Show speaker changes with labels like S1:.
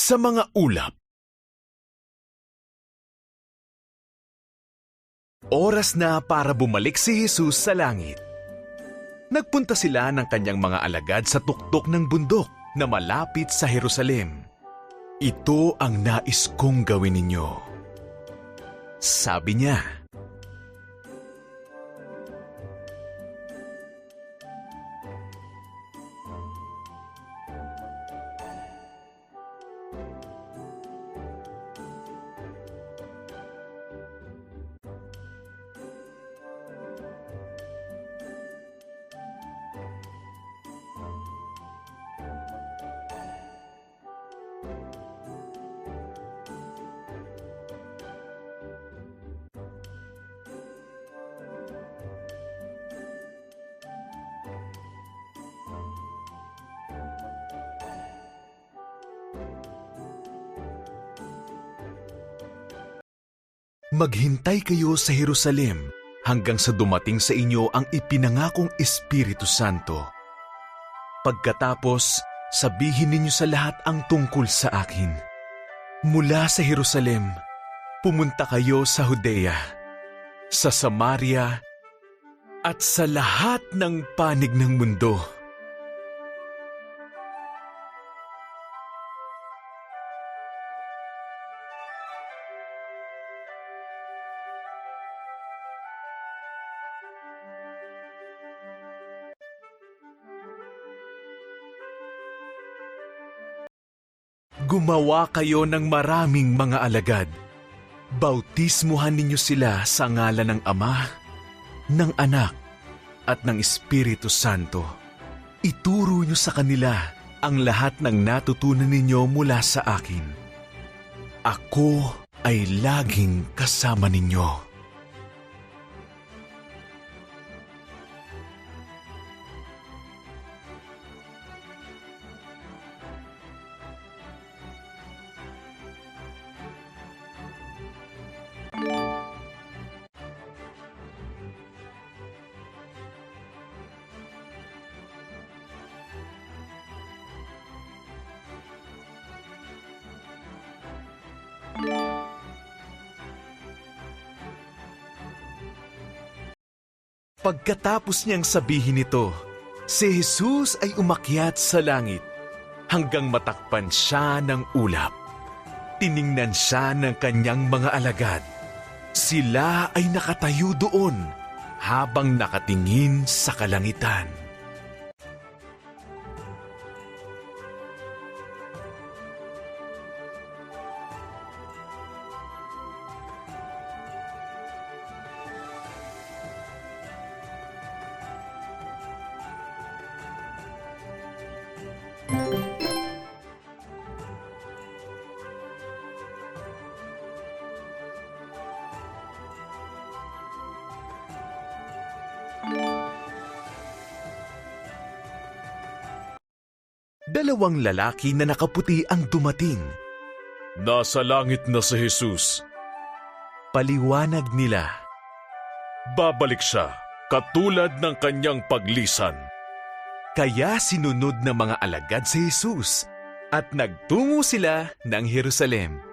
S1: sa mga ulap. Oras na para bumalik si Jesus sa langit. Nagpunta sila ng kanyang mga alagad sa tuktok ng bundok na malapit sa Jerusalem. Ito ang nais kong gawin ninyo, sabi niya. Maghintay kayo sa Jerusalem hanggang sa dumating sa inyo ang ipinangakong Espiritu Santo. Pagkatapos, sabihin ninyo sa lahat ang tungkol sa akin. Mula sa Jerusalem, pumunta kayo sa Judea, sa Samaria, at sa lahat ng panig ng mundo. Gumawa kayo ng maraming mga alagad. Bautismuhan ninyo sila sa ngalan ng Ama, ng Anak, at ng Espiritu Santo. Ituro niyo sa kanila ang lahat ng natutunan ninyo mula sa akin. Ako ay laging kasama ninyo. Pagkatapos niyang sabihin ito, si Jesus ay umakyat sa langit hanggang matakpan siya ng ulap. Tiningnan siya ng kanyang mga alagad. Sila ay nakatayo doon habang nakatingin sa kalangitan. Dalawang lalaki na nakaputi ang dumating. Nasa langit na si Jesus. Paliwanag nila. Babalik siya, katulad ng kanyang paglisan. Kaya sinunod ng mga alagad si Jesus at nagtungo sila ng Jerusalem.